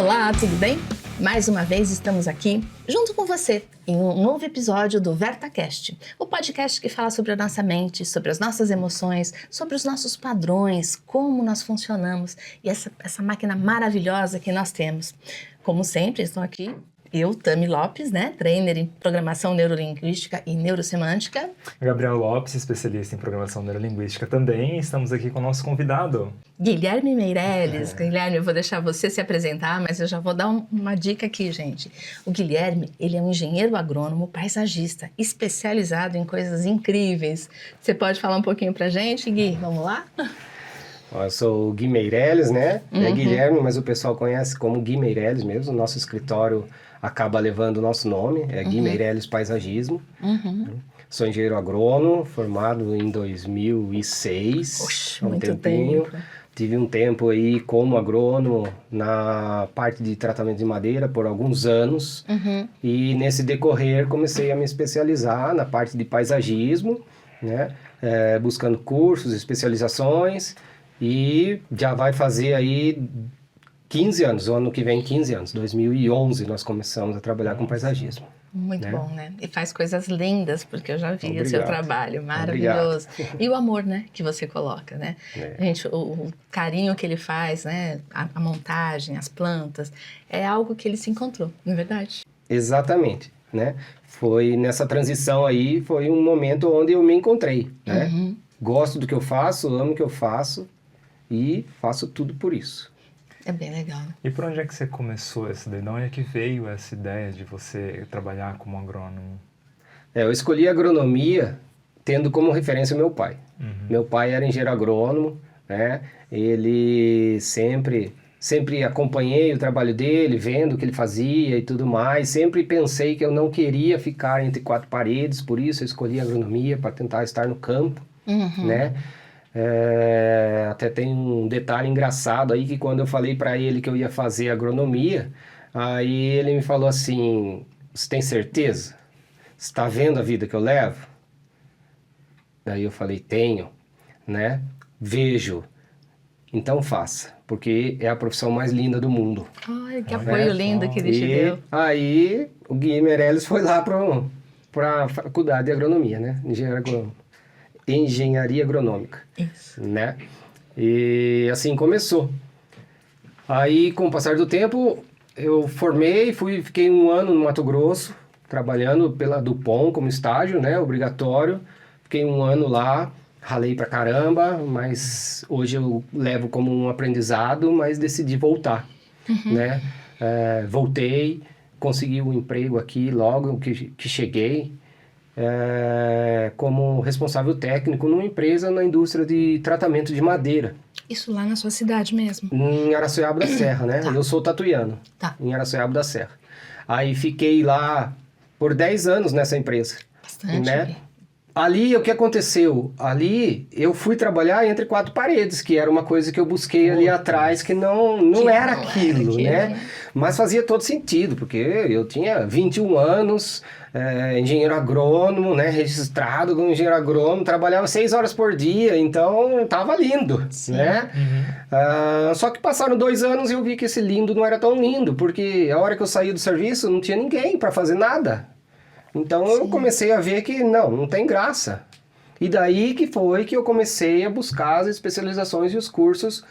Olá, tudo bem? Mais uma vez estamos aqui, junto com você, em um novo episódio do VertaCast, o podcast que fala sobre a nossa mente, sobre as nossas emoções, sobre os nossos padrões, como nós funcionamos e essa máquina maravilhosa que nós temos. Como sempre, estou aqui, eu, Tami Lopes, trainer em programação neurolinguística e neurosemântica. Gabriel Lopes, especialista em programação neurolinguística também. Estamos aqui com o nosso convidado, Guilherme Meirelles. Guilherme, eu vou deixar você se apresentar, mas eu já vou dar uma dica aqui, gente. O Guilherme, ele é um engenheiro agrônomo paisagista, especializado em coisas incríveis. Você pode falar um pouquinho pra gente, Gui? Vamos lá? Eu sou o Gui Meirelles, É Guilherme, mas o pessoal conhece como Gui Meirelles mesmo. O nosso escritório acaba levando o nosso nome, é Gui Meirelles Paisagismo. Sou engenheiro agrônomo, formado em 2006. Oxe, muito tempo. Tive um tempo aí como agrônomo na parte de tratamento de madeira por alguns anos. E nesse decorrer comecei a me especializar na parte de paisagismo, buscando cursos, especializações. E já vai fazer aí 15 anos, o ano que vem 15 anos. 2011 nós começamos a trabalhar com paisagismo. Muito bom, E faz coisas lindas, porque eu já vi Obrigado. o seu trabalho, maravilhoso. Obrigado. E o amor, que você coloca, Gente, o carinho que ele faz, a montagem, as plantas, é algo que ele se encontrou, não é verdade? Exatamente, Foi nessa transição aí, foi um momento onde eu me encontrei, Gosto do que eu faço, amo o que eu faço e faço tudo por isso. É bem legal. E por onde é que você começou essa ideia? De onde é que veio essa ideia de você trabalhar como agrônomo? Eu escolhi a agronomia tendo como referência meu pai. Meu pai era engenheiro agrônomo, Ele sempre acompanhei o trabalho dele, vendo o que ele fazia e tudo mais. Sempre pensei que eu não queria ficar entre quatro paredes, por isso eu escolhi a agronomia para tentar estar no campo, Até tem um detalhe engraçado aí, que quando eu falei para ele que eu ia fazer agronomia, aí ele me falou assim: você tem certeza? Você está vendo a vida que eu levo? Daí eu falei: tenho, Vejo. Então faça, porque é a profissão mais linda do mundo. Ai, que apoio lindo que ele te deu. Aí o Gui Meirelles foi lá para a faculdade de agronomia, Engenharia agronômica. Isso. E assim começou. Aí, com o passar do tempo, eu formei, fiquei um ano no Mato Grosso, trabalhando pela Dupont como estágio, obrigatório. Fiquei um ano lá, ralei pra caramba, mas hoje eu levo como um aprendizado, mas decidi voltar, Voltei, consegui um emprego aqui logo que cheguei, como responsável técnico numa empresa na indústria de tratamento de madeira. Isso lá na sua cidade mesmo? Em Araçoiaba da Serra, Tá. Eu sou tatuiano, em Araçoiaba da Serra. Aí fiquei lá por 10 anos nessa empresa. Bastante. Ali, o que aconteceu? Ali, eu fui trabalhar entre quatro paredes, que era uma coisa que eu busquei ali atrás, que não era aquilo, Mas fazia todo sentido, porque eu tinha 21 anos, engenheiro agrônomo, registrado como engenheiro agrônomo, trabalhava 6 horas por dia, então estava lindo, Só que passaram 2 anos e eu vi que esse lindo não era tão lindo, porque a hora que eu saí do serviço não tinha ninguém para fazer nada. Então eu comecei a ver que não tem graça. E daí que foi que eu comecei a buscar as especializações e os cursos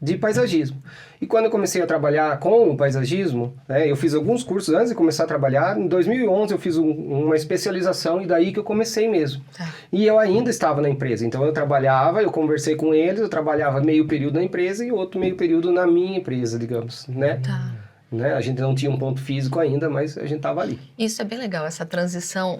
de paisagismo. E quando eu comecei a trabalhar com o paisagismo, eu fiz alguns cursos antes de começar a trabalhar. Em 2011 eu fiz uma especialização e daí que eu comecei mesmo. E eu ainda estava na empresa, então eu trabalhava, eu conversei com eles, eu trabalhava meio período na empresa e outro meio período na minha empresa, digamos, A gente não tinha um ponto físico ainda, mas a gente estava ali. Isso é bem legal, essa transição,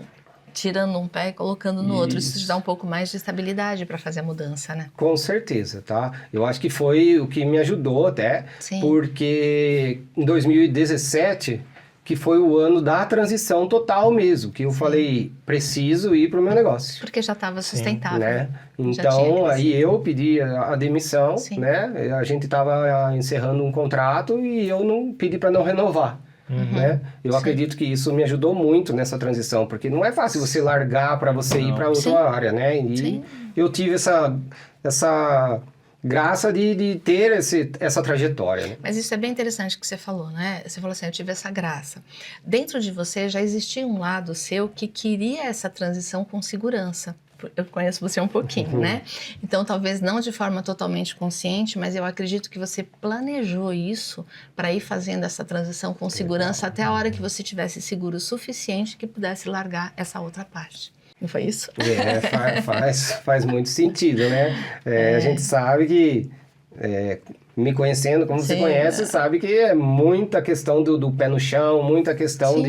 tirando um pé e colocando no outro. Isso te dá um pouco mais de estabilidade para fazer a mudança, Com certeza, Eu acho que foi o que me ajudou até, porque em 2017, que foi o ano da transição total mesmo, que eu falei, preciso ir para o meu negócio. Porque já estava sustentável. Então, aí eu pedi a demissão, A gente estava encerrando um contrato e eu não pedi para não renovar. Eu acredito que isso me ajudou muito nessa transição, porque não é fácil você largar para você ir para outra área, E eu tive essa graça de ter essa trajetória, né? Mas isso é bem interessante que você falou, né? Você falou assim, eu tive essa graça. Dentro de você já existia um lado seu que queria essa transição com segurança. Eu conheço você um pouquinho, né? Então, talvez não de forma totalmente consciente, mas eu acredito que você planejou isso para ir fazendo essa transição com segurança até a hora que você tivesse seguro o suficiente que pudesse largar essa outra parte. Não foi isso? Faz muito sentido, né? A gente sabe que, me conhecendo como você conhece, sabe que é muita questão do pé no chão, muita questão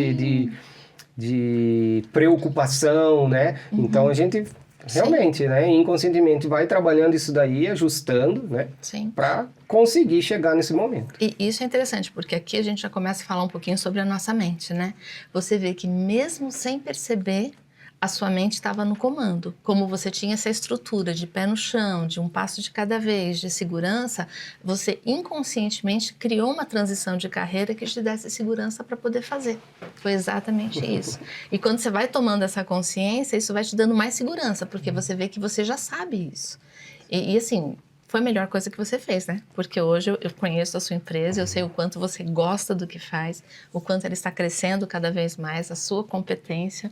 de preocupação, né? Então, a gente realmente, né, inconscientemente vai trabalhando isso daí, ajustando, né? Para conseguir chegar nesse momento. E isso é interessante, porque aqui a gente já começa a falar um pouquinho sobre a nossa mente, né? Você vê que mesmo sem perceber, a sua mente estava no comando. Como você tinha essa estrutura de pé no chão, de um passo de cada vez, de segurança, você inconscientemente criou uma transição de carreira que te desse segurança para poder fazer. Foi exatamente isso. E quando você vai tomando essa consciência, isso vai te dando mais segurança, porque você vê que você já sabe isso. E assim, foi a melhor coisa que você fez, né? Porque hoje eu conheço a sua empresa, eu sei o quanto você gosta do que faz, o quanto ela está crescendo cada vez mais, a sua competência.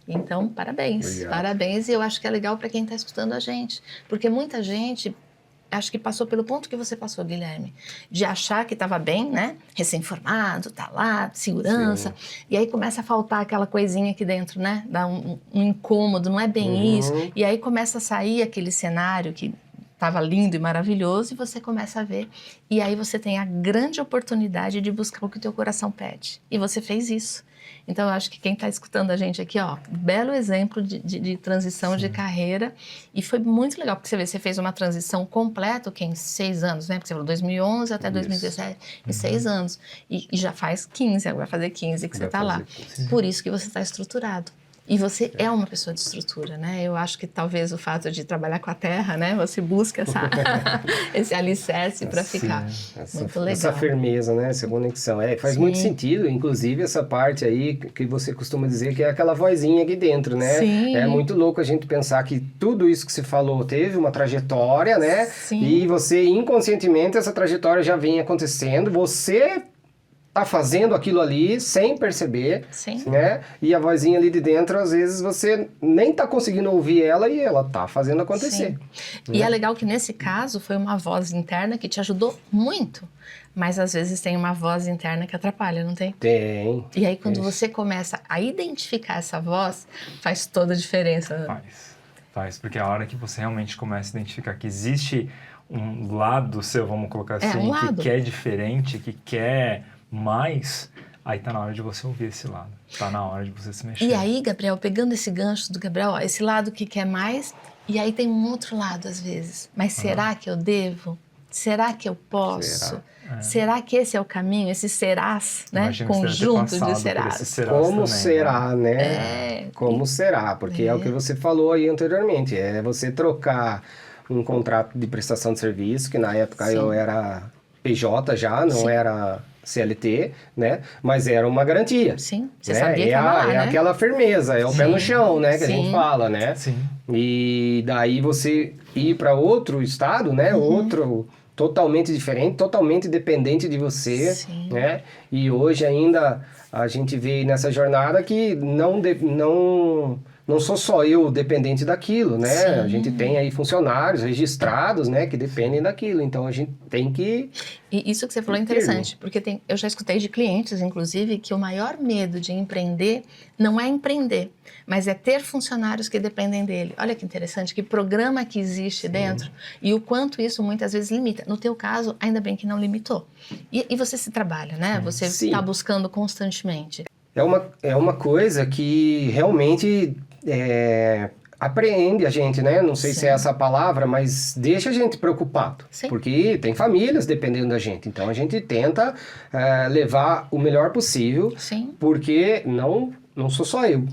Então, parabéns. Obrigado. Parabéns, e eu acho que é legal para quem está escutando a gente, porque muita gente acho que passou pelo ponto que você passou, Guilherme, de achar que estava bem, né? Recém-formado, tá lá, segurança, e aí começa a faltar aquela coisinha aqui dentro, né? Dá um incômodo, não é bem isso, e aí começa a sair aquele cenário que estava lindo e maravilhoso e você começa a ver, e aí você tem a grande oportunidade de buscar o que o teu coração pede, e você fez isso. Então, eu acho que quem está escutando a gente aqui, ó, belo exemplo de transição de carreira, e foi muito legal, porque você vê, você fez uma transição completa, que em 6 anos, né? Porque você falou 2011 até 2017, em 6 anos, e já faz 15, agora vai fazer 15 que você está lá. Por isso que você está estruturado. E você é uma pessoa de estrutura, né? Eu acho que talvez o fato de trabalhar com a terra, né? Você busca esse alicerce para ficar. Muito legal. Essa firmeza, né? Essa conexão. Faz muito sentido, inclusive essa parte aí que você costuma dizer que é aquela vozinha aqui dentro, né? Sim. É muito louco a gente pensar que tudo isso que você falou teve uma trajetória, né? Sim. E você, inconscientemente, essa trajetória já vem acontecendo. Você tá fazendo aquilo ali sem perceber, né? E a vozinha ali de dentro, às vezes, você nem tá conseguindo ouvir ela e ela tá fazendo acontecer. Né? E é legal que nesse caso foi uma voz interna que te ajudou muito, mas às vezes tem uma voz interna que atrapalha, não tem? Tem. E aí quando você começa a identificar essa voz, faz toda a diferença. Faz, porque a hora que você realmente começa a identificar que existe um lado seu, vamos colocar assim, que quer diferente, que quer mais, aí tá na hora de você ouvir esse lado. Tá na hora de você se mexer. E aí, Gabriel, pegando esse gancho do Gabriel, ó, esse lado que quer mais, e aí tem um outro lado às vezes. Mas será que eu devo? Será que eu posso? Será que esse é o caminho? Esse serás, né? Conjunto de serás. Como também, será, né? Como será? Porque é o que você falou aí anteriormente. É você trocar um contrato de prestação de serviço, que na época eu era PJ já, não era CLT, né? Mas era uma garantia. Sim, você né? sabia que estava lá, né? Aquela firmeza, é o pé no chão, né? Que a gente fala, né? Sim. E daí você ir para outro estado, né? Outro totalmente diferente, totalmente dependente de você, né? E hoje ainda a gente vê nessa jornada que não sou só eu dependente daquilo, né? Sim. A gente tem aí funcionários registrados, né? Que dependem daquilo. Então, a gente tem que... E isso que você falou é interessante, porque eu já escutei de clientes, inclusive, que o maior medo de empreender não é empreender, mas é ter funcionários que dependem dele. Olha que interessante, que programa que existe dentro e o quanto isso muitas vezes limita. No teu caso, ainda bem que não limitou. E você se trabalha, né? Você está buscando constantemente. É uma coisa que realmente apreende a gente, né? Não sei se é essa a palavra, mas deixa a gente preocupado. Porque tem famílias dependendo da gente. Então, a gente tenta levar o melhor possível. Porque não sou só eu.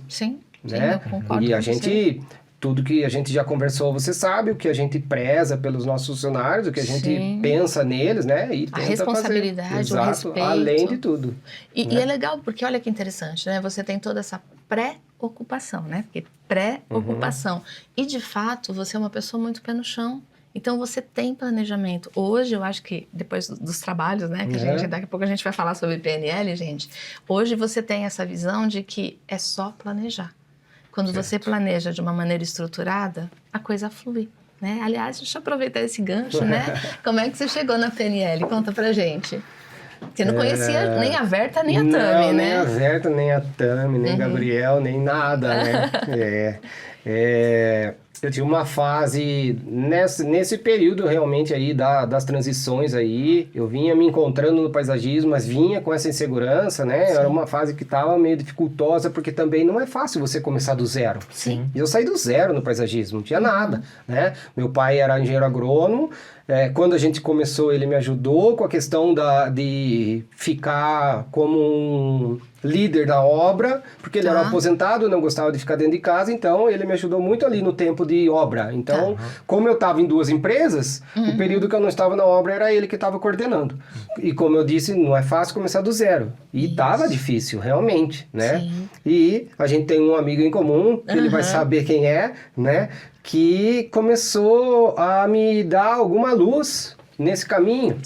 Né? Eu concordo e a com gente... Tudo que a gente já conversou, você sabe, o que a gente preza pelos nossos funcionários, o que a gente pensa neles, né? E a responsabilidade, fazer. o respeito. Além de tudo. E é legal, porque olha que interessante, né? Você tem toda essa pré-ocupação, né? Porque pré-ocupação. E, de fato, você é uma pessoa muito pé no chão. Então, você tem planejamento. Hoje, eu acho que, depois dos trabalhos, né? Que daqui a pouco a gente vai falar sobre PNL, gente. Hoje, você tem essa visão de que é só planejar. Quando você planeja de uma maneira estruturada, a coisa flui. Né? Aliás, deixa eu aproveitar esse gancho, né? Como é que você chegou na PNL? Conta pra gente. Você não conhecia nem a Verta, nem a Tami, né? Nem a Verta, nem a Tami, nem Gabriel, nem nada, né? Eu tive uma fase, nesse período realmente aí das transições aí, eu vinha me encontrando no paisagismo, mas vinha com essa insegurança, né? Sim. Era uma fase que estava meio dificultosa, porque também não é fácil você começar do zero. Sim. E eu saí do zero no paisagismo, não tinha nada, né? Meu pai era engenheiro agrônomo, quando a gente começou ele me ajudou com a questão de ficar como um líder da obra, porque ele era aposentado, não gostava de ficar dentro de casa, então ele me ajudou muito ali no tempo de obra. Então, como eu estava em 2 empresas, o período que eu não estava na obra era ele que estava coordenando. E como eu disse, não é fácil começar do zero. E estava difícil, realmente, né? Sim. E a gente tem um amigo em comum, que ele vai saber quem é, né? Que começou a me dar alguma luz nesse caminho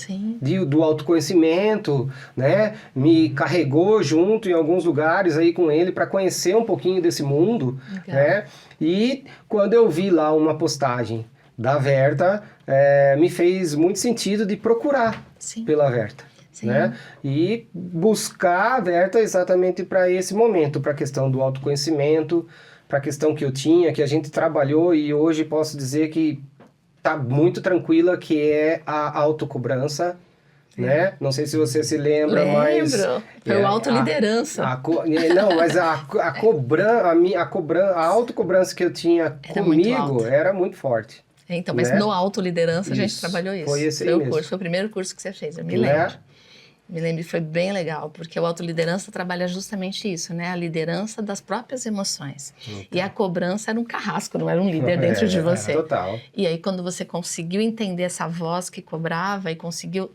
do autoconhecimento, né? Me carregou junto em alguns lugares aí com ele para conhecer um pouquinho desse mundo, né? E quando eu vi lá uma postagem da Verta, me fez muito sentido de procurar pela Verta. Né? E buscar a Verta exatamente para esse momento, para a questão do autoconhecimento, para a questão que eu tinha, que a gente trabalhou e hoje posso dizer que tá muito tranquila, que é a autocobrança, né? Não sei se você se lembra, mas... Foi o autoliderança. Não, mas a autocobrança que eu tinha comigo era muito forte. Então, mas no autoliderança a gente trabalhou isso. Foi esse aí mesmo. Foi o primeiro curso que você fez, eu me lembro. Me lembro, foi bem legal, porque o autoliderança trabalha justamente isso, né? A liderança das próprias emoções. E a cobrança era um carrasco, não era um líder dentro de você. Total. E aí, quando você conseguiu entender essa voz que cobrava e conseguiu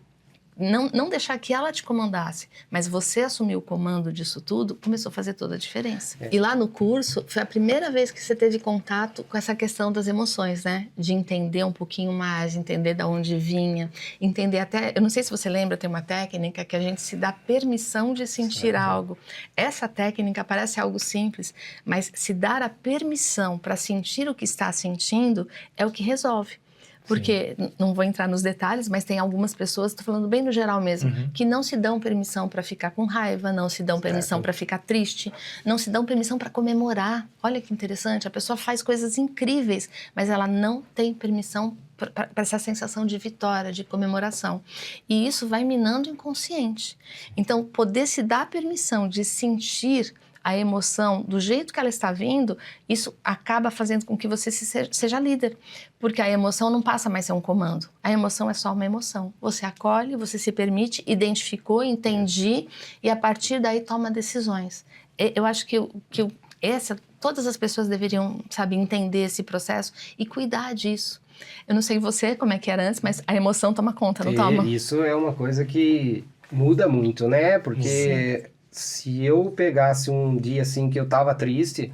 não deixar que ela te comandasse, mas você assumiu o comando disso tudo, começou a fazer toda a diferença. E lá no curso, foi a primeira vez que você teve contato com essa questão das emoções, né? De entender um pouquinho mais, entender de onde vinha, entender até... Eu não sei se você lembra, tem uma técnica que a gente se dá permissão de sentir algo. Essa técnica parece algo simples, mas se dar a permissão para sentir o que está sentindo é o que resolve. Porque, não vou entrar nos detalhes, mas tem algumas pessoas, estou falando bem no geral mesmo, que não se dão permissão para ficar com raiva, não se dão permissão para ficar triste, não se dão permissão para comemorar. Olha que interessante, a pessoa faz coisas incríveis, mas ela não tem permissão para essa sensação de vitória, de comemoração. E isso vai minando o inconsciente. Então, poder se dar permissão de sentir a emoção do jeito que ela está vindo, isso acaba fazendo com que você seja líder. Porque a emoção não passa mais a ser um comando. A emoção é só uma emoção. Você acolhe, você se permite, identificou, entendi, e a partir daí toma decisões. Eu acho que todas as pessoas deveriam, sabe, entender esse processo e cuidar disso. Eu não sei você como é que era antes, mas a emoção toma conta, não toma? Isso é uma coisa que muda muito, né? Porque... Se eu pegasse um dia assim que eu tava triste,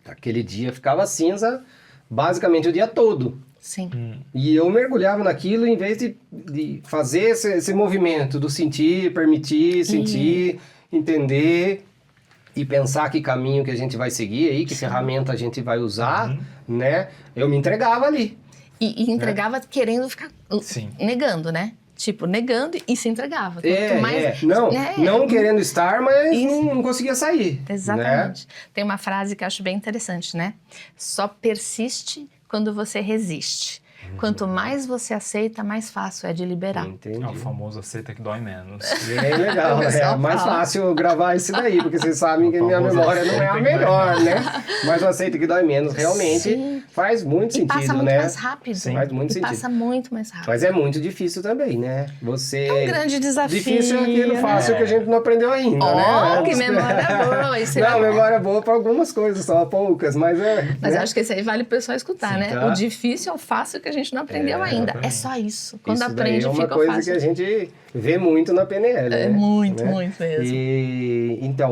aquele dia ficava cinza basicamente o dia todo. Sim. E eu mergulhava naquilo em vez de fazer esse movimento do sentir, permitir, sentir, entender e pensar que caminho que a gente vai seguir aí, que ferramenta a gente vai usar, né? Eu me entregava ali. E entregava querendo ficar negando, né? Tipo, negando e se entregava. Não querendo estar, mas não conseguia sair. Exatamente. Né? Tem uma frase que eu acho bem interessante, né? Só persiste quando você resiste. Quanto mais você aceita, mais fácil é de liberar. Entendi. É o famoso aceita que dói menos. É legal, é mais fácil gravar isso daí, porque vocês sabem que minha memória não é a melhor, né? Mas o aceita que dói menos realmente faz muito sentido, né? E passa muito mais rápido. Sim. Faz muito sentido. Passa muito mais rápido. Mas é muito difícil também, né? É um grande desafio. Difícil é aquilo fácil que a gente não aprendeu ainda, né? Que memória boa. Isso memória boa para algumas coisas, só poucas, mas Mas eu acho que esse aí vale o pessoal escutar, né? O difícil é o fácil que a gente não aprendeu ainda. É só isso. Quando isso aprende, fica fácil. É uma coisa que a gente vê muito na PNL. É né? muito né? mesmo.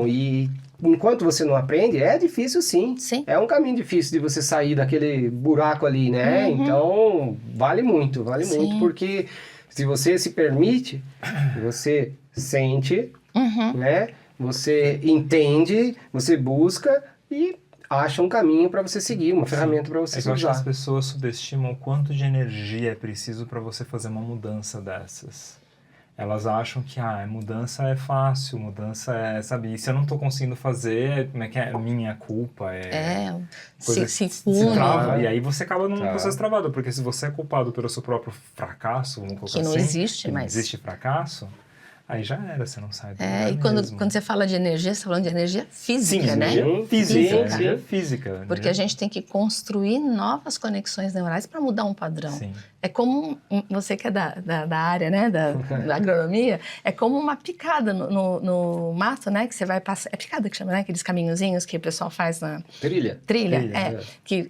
E enquanto você não aprende, é difícil sim. Sim. É um caminho difícil de você sair daquele buraco ali, né? Então, vale muito, porque se você se permite, você sente, né? Você entende, você busca e acha um caminho para você seguir, uma ferramenta para você usar. Eu acho que usar. as pessoas subestimam o quanto de energia é preciso para você fazer uma mudança dessas. Elas acham que mudança é fácil, mudança é, sabe, e se eu não tô conseguindo fazer, como é que é? Minha culpa, se trava. E aí você acaba num processo travado, porque se você é culpado pelo seu próprio fracasso, vamos colocar que não assim, existe, que mas... não existe fracasso, aí já era, você não sai do lugar e quando você fala de energia, você está falando de energia física, né? Energia física. Porque a gente tem que construir novas conexões neurais para mudar um padrão. Sim. É como, você que é da área, né, da agronomia, é como uma picada no mato, né, que você vai passar, é picada que chama, né, aqueles caminhozinhos que o pessoal faz na... Trilha, que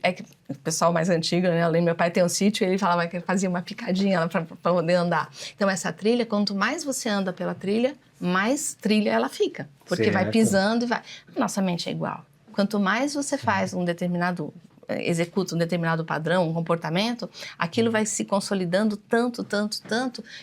o pessoal mais antigo, né, eu lembro, meu pai tem um sítio e ele falava que ele fazia uma picadinha para poder andar. Então essa trilha, quanto mais você anda pela trilha, mais trilha ela fica, porque vai pisando e vai... Nossa mente é igual. Quanto mais você faz executa um determinado padrão, um comportamento, aquilo vai se consolidando tanto,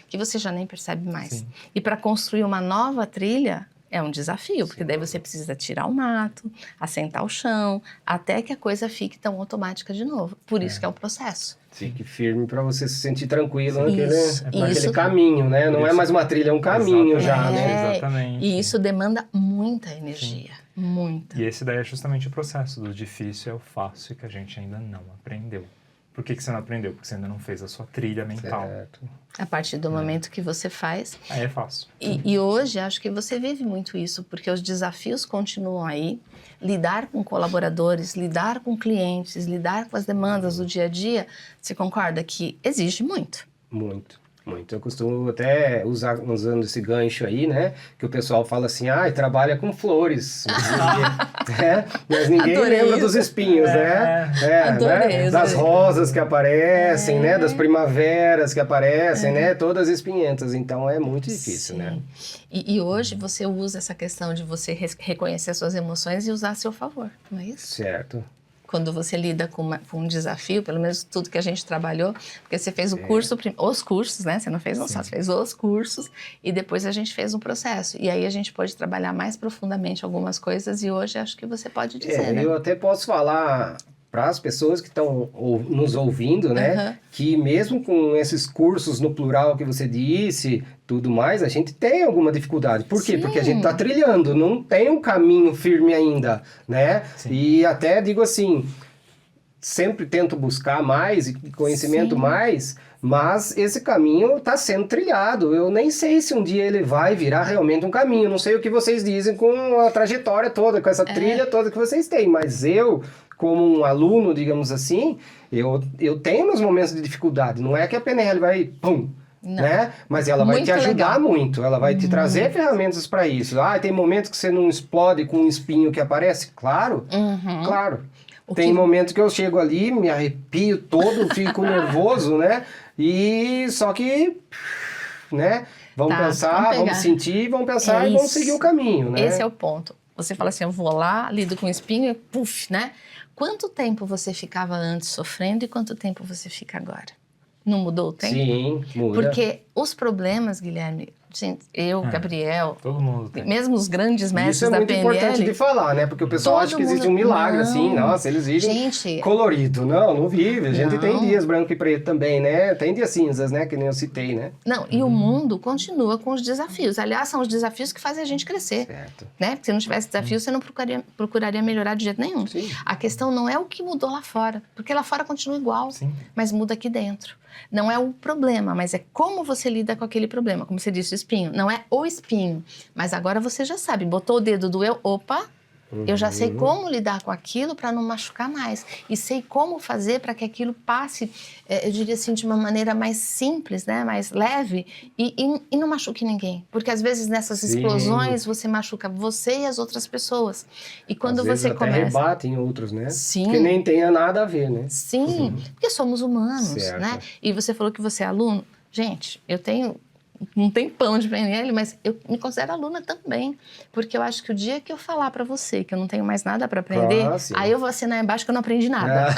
que você já nem percebe mais. Sim. E para construir uma nova trilha é um desafio, porque daí você precisa tirar o mato, assentar o chão, até que a coisa fique tão automática de novo. Por isso que é o processo. Fique firme para você se sentir tranquilo naquele caminho, né? Não é mais uma trilha, é um caminho já, né? Exatamente. E isso demanda muita energia. Sim. Muita. E esse daí é justamente o processo do difícil é o fácil que a gente ainda não aprendeu. Por que você não aprendeu? Porque você ainda não fez a sua trilha mental. Certo. A partir do momento que você faz... Aí é fácil. E hoje, acho que você vive muito isso, porque os desafios continuam aí. Lidar com colaboradores, lidar com clientes, lidar com as demandas do dia a dia, você concorda que exige muito? Muito. Eu costumo até usando esse gancho aí, né? Que o pessoal fala assim, trabalha com flores. Mas ninguém lembra dos espinhos, né? Adorei, das rosas que aparecem, né? Das primaveras que aparecem, né? Todas espinhentas. Então é muito difícil, né? E hoje você usa essa questão de você reconhecer as suas emoções e usar a seu favor, não é isso? Certo. Quando você lida com um desafio, pelo menos tudo que a gente trabalhou, porque você fez o curso, os cursos, né? Você não fez só, você fez os cursos e depois a gente fez um processo. E aí a gente pode trabalhar mais profundamente algumas coisas e hoje acho que você pode dizer, né? Eu até posso falar para as pessoas que estão nos ouvindo, né? Que mesmo com esses cursos no plural que você disse, tudo mais, a gente tem alguma dificuldade. Por quê? Porque a gente está trilhando, não tem um caminho firme ainda, né? Sim. E até digo assim, sempre tento buscar mais e conhecimento mais, mas esse caminho está sendo trilhado. Eu nem sei se um dia ele vai virar realmente um caminho. Não sei o que vocês dizem com a trajetória toda, com essa trilha toda que vocês têm, mas eu... como um aluno, digamos assim, eu tenho meus momentos de dificuldade. Não é que a PNL vai, né? Mas ela vai te ajudar muito. Ela vai te trazer ferramentas para isso. Tem momentos que você não explode com um espinho que aparece? Claro, claro. Tem momentos que eu chego ali, me arrepio todo, fico nervoso, né? E só que, né? Vamos pensar, vamos sentir, vamos pensar e vamos seguir o caminho, né? Esse é o ponto. Você fala assim, eu vou lá, lido com o espinho e puf, né? Quanto tempo você ficava antes sofrendo e quanto tempo você fica agora? Não mudou o tempo? Sim, muda. Porque os problemas, Guilherme, gente, Gabriel, todo mundo tem. Mesmo os grandes mestres da PNL... Isso é muito importante de falar, né? Porque o pessoal acha que existe um milagre, assim, nossa, eles vivem colorido. Não vive. A gente tem dias branco e preto também, né? Tem dias cinzas, né? Que nem eu citei, né? Não, e o mundo continua com os desafios. Aliás, são os desafios que fazem a gente crescer. Certo. Né? Porque se não tivesse desafio, você não procuraria melhorar de jeito nenhum. Sim. A questão não é o que mudou lá fora, porque lá fora continua igual, mas muda aqui dentro. Não é o problema, mas é como você lida com aquele problema. Como você disse, o espinho. Não é o espinho, mas agora você já sabe. Botou o dedo, doeu, opa, eu já sei como lidar com aquilo para não machucar mais. E sei como fazer para que aquilo passe, eu diria assim, de uma maneira mais simples, né? Mais leve e não machuque ninguém. Porque às vezes nessas explosões você machuca você e as outras pessoas. E quando às você vezes começa... até rebate em outros, né? Sim. Que nem tenha nada a ver, né? Sim, porque somos humanos, certo. né? E você falou que você é aluno. Gente, eu tenho um tempão de PNL, mas eu me considero aluna também, porque eu acho que o dia que eu falar para você que eu não tenho mais nada para aprender, aí eu vou assinar embaixo que eu não aprendi nada.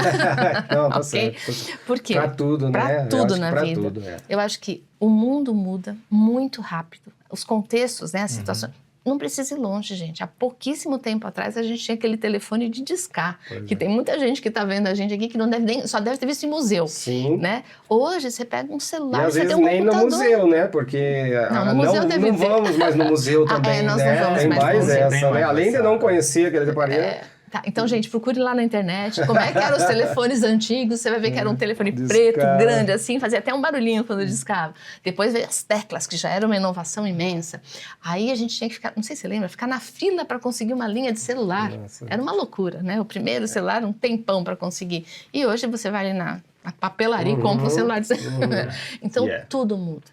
Não, tá okay? certo. Por quê? Para tudo, pra né? Tudo na pra vida. Tudo, Eu acho que o mundo muda muito rápido. Os contextos, né, as situações... Não precisa ir longe, gente. Há pouquíssimo tempo atrás, a gente tinha aquele telefone de discar, que tem muita gente que está vendo a gente aqui que não deve nem, só deve ter visto em museu. Sim. Né? Hoje, você pega um celular, e às você vezes tem um nem computador. no museu, né? Porque no museu não vamos mais no museu também, nós né? não vamos tem mais no museu. essa, né? Além de não conhecer aquele aparelho... Tá, então, gente, procure lá na internet como é que eram os telefones antigos. Você vai ver que era um telefone preto, grande, assim, fazia até um barulhinho quando discava. Depois veio as teclas, que já era uma inovação imensa. Aí a gente tinha que ficar, não sei se você lembra, ficar na fila para conseguir uma linha de celular. Nossa. Era uma loucura, né? O primeiro celular, um tempão para conseguir. E hoje você vai ali na papelaria e compra um celular de celular. Então, tudo muda.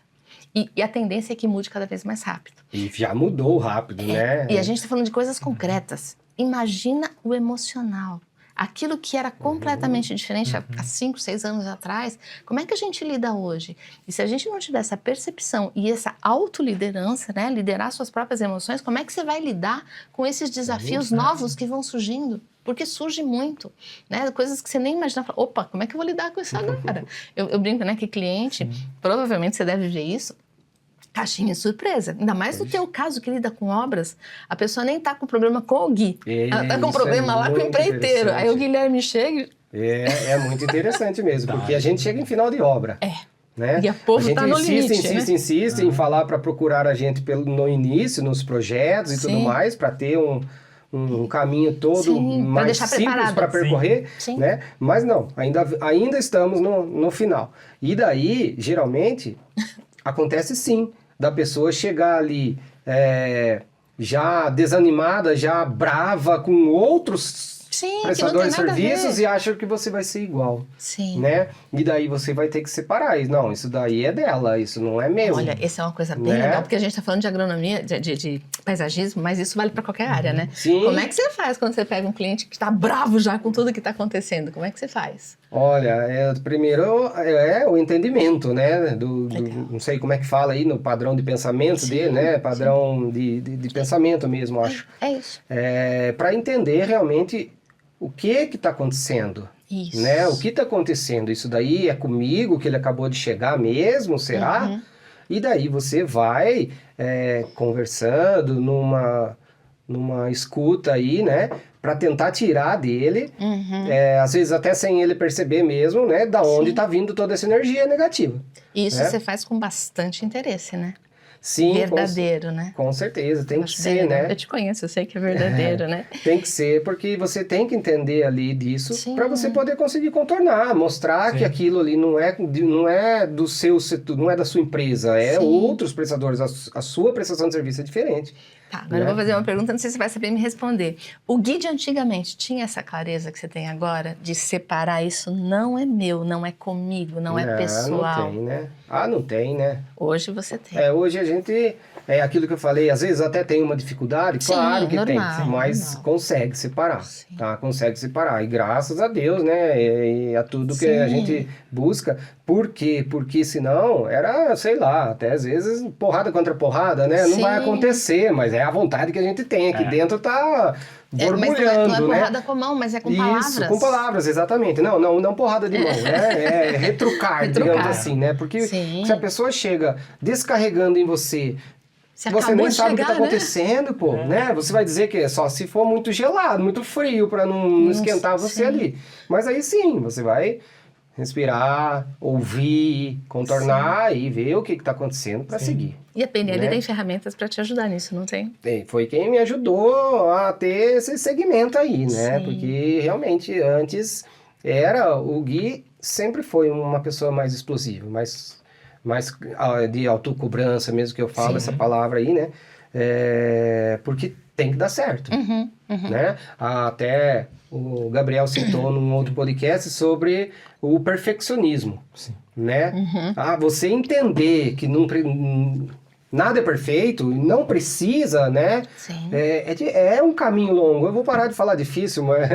E a tendência é que mude cada vez mais rápido. E já mudou rápido, né? E a gente está falando de coisas concretas. Imagina o emocional. Aquilo que era completamente diferente há 5, 6 anos atrás, como é que a gente lida hoje? E se a gente não tiver essa percepção e essa autoliderança, né, liderar suas próprias emoções, como é que você vai lidar com esses desafios novos que vão surgindo? Porque surge muito, né? Coisas que você nem imagina. Opa, como é que eu vou lidar com isso agora? Eu brinco, né, que cliente, provavelmente você deve ver isso, caixinha de surpresa. Ainda mais no teu caso que lida com obras, a pessoa nem tá com problema com o Gui. Ela tá com problema lá com o empreiteiro. Aí o Guilherme chega... É muito interessante mesmo, porque a gente chega em final de obra. Né? E a povo tá no limite, insiste em falar para procurar a gente no início, nos projetos e tudo mais, para ter um caminho todo mais simples para percorrer, né? Mas não, ainda estamos no final. E daí, geralmente, acontece sim, da pessoa chegar ali já desanimada, já brava, com outros prestadores de serviços e acha que você vai ser igual. Né? E daí você vai ter que separar. Não, isso daí é dela, isso não é meu. Olha, essa é uma coisa bem legal, porque a gente está falando de agronomia, de paisagismo, mas isso vale para qualquer área, né? Sim. Como é que você faz quando você pega um cliente que está bravo já com tudo que está acontecendo? Como é que você faz? Olha, primeiro o entendimento, né? Não sei como é que fala aí no padrão de pensamento dele, né? Padrão de pensamento mesmo, acho. É isso. Para entender realmente o que está acontecendo. Isso. Né? O que está acontecendo? Isso daí é comigo que ele acabou de chegar mesmo, será? E daí você vai conversando numa escuta aí, né? Para tentar tirar dele, às vezes até sem ele perceber mesmo, né? Da onde está vindo toda essa energia negativa. Isso você faz com bastante interesse, né? Sim, verdadeiro, né? Com certeza, tem que ser, né? Eu te conheço, eu sei que é verdadeiro, né? Tem que ser, porque você tem que entender ali disso para você poder conseguir contornar, mostrar que aquilo ali não é do seu setor, não é da sua empresa, é outros prestadores, a sua prestação de serviço é diferente. Tá, agora eu vou fazer uma pergunta, não sei se você vai saber me responder. O Gui de antigamente tinha essa clareza que você tem agora de separar isso não é meu, não é comigo, não é pessoal? Não tem, né? Não tem, né? Hoje você tem. Hoje a gente, aquilo que eu falei, às vezes até tem uma dificuldade, claro que normal, tem, mas consegue separar, tá? Consegue separar, e graças a Deus, né? E a tudo que a gente busca. Por quê? Porque senão era, sei lá, até às vezes porrada contra porrada, né? Não vai acontecer, mas é a vontade que a gente tem, aqui dentro tá borbulhando, mas não é porrada né? com a mão, mas é com palavras. Isso, com palavras, exatamente. Não porrada de mão, né? É retrucar, digamos assim, né? Porque se a pessoa chega descarregando em você, você nem sabe o que está acontecendo, pô, né? Você vai dizer que é só se for muito gelado, muito frio, para não esquentar você ali. Mas aí sim, você vai respirar, ouvir, contornar e ver o que está acontecendo para seguir. E a PNL tem ferramentas para te ajudar nisso, não tem? Foi quem me ajudou a ter esse segmento aí, né? Porque realmente antes o Gui sempre foi uma pessoa mais explosiva, mais de autocobrança mesmo que eu falo essa palavra aí, né? Porque tem que dar certo, né? Até o Gabriel citou num outro podcast sobre o perfeccionismo, né? Você entender que nada é perfeito, não precisa, né? Sim. É um caminho longo. Eu vou parar de falar difícil, mas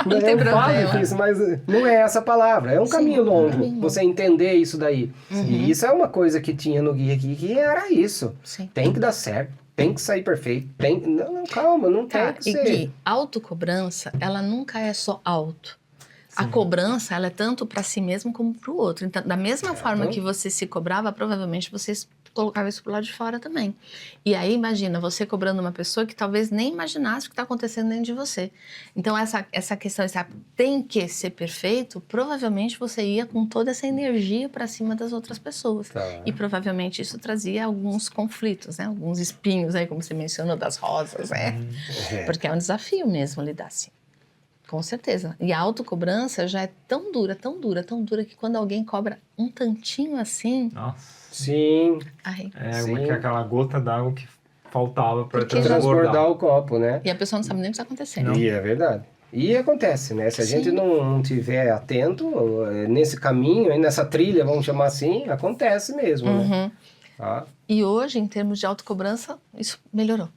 não tem problema. Difícil, mas não é essa a palavra. É um caminho longo, você entender isso daí. E isso é uma coisa que tinha no guia aqui, que era isso. Sim. Tem que dar certo, tem que sair perfeito. Não, calma, não tem que ser. E autocobrança, ela nunca é só auto. A cobrança, ela é tanto para si mesmo como para o outro. Então, da mesma forma que você se cobrava, provavelmente você colocava isso pro lado de fora também. E aí, imagina, você cobrando uma pessoa que talvez nem imaginasse o que está acontecendo dentro de você. Então, essa questão, tem que ser perfeito, provavelmente você ia com toda essa energia para cima das outras pessoas. Tá. E provavelmente isso trazia alguns conflitos, né? Alguns espinhos aí, como você mencionou, das rosas, né? Porque é um desafio mesmo lidar assim. Com certeza. E a autocobrança já é tão dura, tão dura, tão dura, que quando alguém cobra um tantinho assim... Nossa. Sim. Ai. Que é aquela gota d'água que faltava para transbordar o copo, né? E a pessoa não sabe nem o que está acontecendo. E é verdade. E acontece, né? Se a gente não tiver atento nesse caminho, nessa trilha, vamos chamar assim, acontece mesmo, né? Tá? E hoje, em termos de autocobrança, isso melhorou.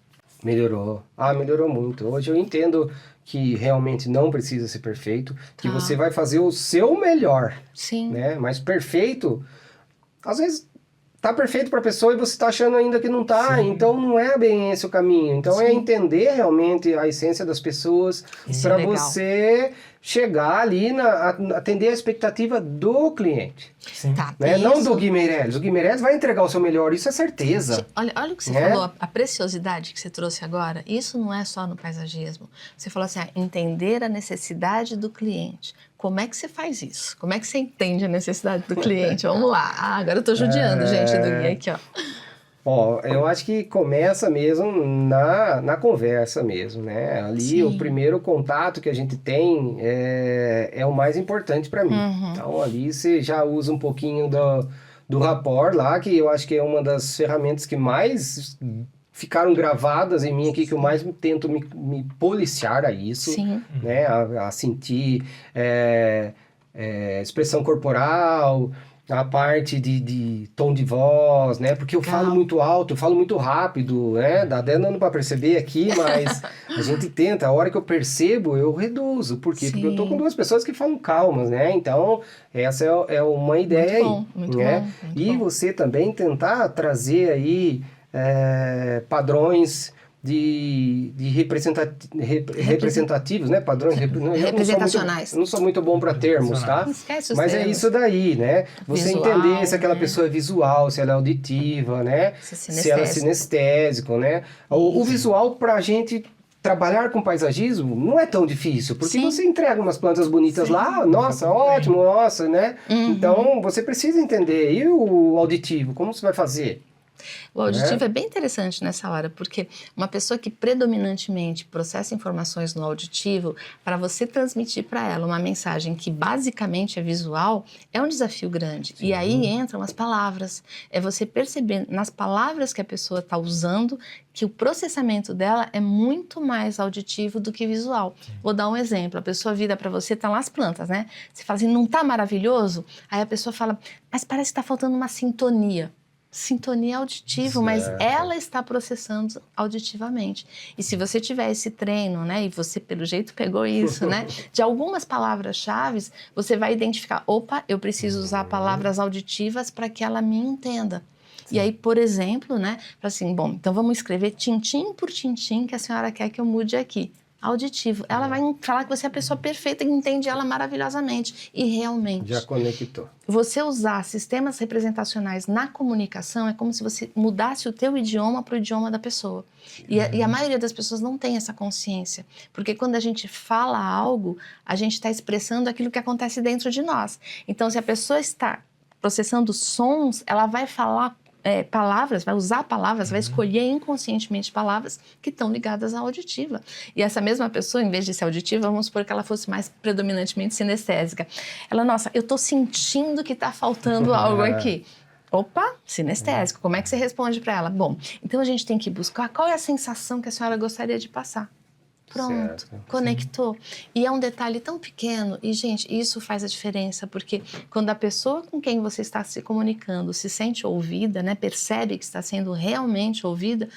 Melhorou. Melhorou muito. Hoje eu entendo que realmente não precisa ser perfeito, que você vai fazer o seu melhor. Sim. Né? Mas perfeito, às vezes tá perfeito para a pessoa e você tá achando ainda que não tá, então não é bem esse o caminho. Então é entender realmente a essência das pessoas para você chegar ali atender a expectativa do cliente. Sim. Tá, né? Não do Gui Meirelles. O Gui Meirelles vai entregar o seu melhor, isso é certeza. Olha o que você falou, a preciosidade que você trouxe agora. Isso não é só no paisagismo. Você falou assim, entender a necessidade do cliente. Como é que você faz isso? Como é que você entende a necessidade do cliente? Vamos lá. Agora eu tô judiando, gente, do Gui aqui, ó. Eu acho que começa mesmo na conversa mesmo, né? Ali o primeiro contato que a gente tem é o mais importante para mim. Então ali você já usa um pouquinho do rapport lá, que eu acho que é uma das ferramentas que mais ficaram gravadas em mim aqui, que eu mais tento me policiar a isso, né? A sentir expressão corporal, a parte de tom de voz, né? Porque eu falo muito alto, eu falo muito rápido, né? Dá até dando para perceber aqui, mas a gente tenta. A hora que eu percebo, eu reduzo. Por quê? Porque eu tô com duas pessoas que falam calmas, né? Então, essa é uma ideia aí. Muito né? bom. Você também tentar trazer aí padrões de representativos, né? Padrões representacionais. Eu não sou muito bom para termos, tá? Esquece os Mas termos. É isso daí, né? Você Visual, entender se aquela pessoa é visual, se ela é auditiva, né? Se ela é sinestésico, né? O visual pra gente trabalhar com paisagismo não é tão difícil, porque você entrega umas plantas bonitas lá, nossa, ótimo, nossa, né? Então, você precisa entender. E o auditivo, como você vai fazer? O auditivo é bem interessante nessa hora, porque uma pessoa que predominantemente processa informações no auditivo, para você transmitir para ela uma mensagem que basicamente é visual, é um desafio grande. E aí entram as palavras. É você perceber nas palavras que a pessoa está usando que o processamento dela é muito mais auditivo do que visual. Vou dar um exemplo. A pessoa vira para você, tá lá as plantas, né? Você fala assim, não tá maravilhoso? Aí a pessoa fala, mas parece que tá faltando uma sintonia. Sintonia auditiva, mas ela está processando auditivamente. E se você tiver esse treino, né, e você pelo jeito pegou isso, né, de algumas palavras-chave, você vai identificar, opa, eu preciso usar palavras auditivas para que ela me entenda. E aí, por exemplo, né, assim, bom, então vamos escrever tintim por tintim que a senhora quer que eu mude aqui. Auditivo. Ela vai falar que você é a pessoa perfeita que entende ela maravilhosamente. E realmente. Já conectou. Você usar sistemas representacionais na comunicação é como se você mudasse o teu idioma para o idioma da pessoa. E a maioria das pessoas não tem essa consciência. Porque quando a gente fala algo, a gente está expressando aquilo que acontece dentro de nós. Então, se a pessoa está processando sons, ela vai falar palavras, vai usar palavras, vai escolher inconscientemente palavras que estão ligadas à auditiva. E essa mesma pessoa, em vez de ser auditiva, vamos supor que ela fosse mais predominantemente sinestésica. Ela, nossa, eu estou sentindo que está faltando algo aqui. Opa, sinestésico. Como é que você responde para ela? Bom, então a gente tem que buscar qual é a sensação que a senhora gostaria de passar. Pronto, conectou. E é um detalhe tão pequeno. E, gente, isso faz a diferença, porque quando a pessoa com quem você está se comunicando se sente ouvida, né, percebe que está sendo realmente ouvida,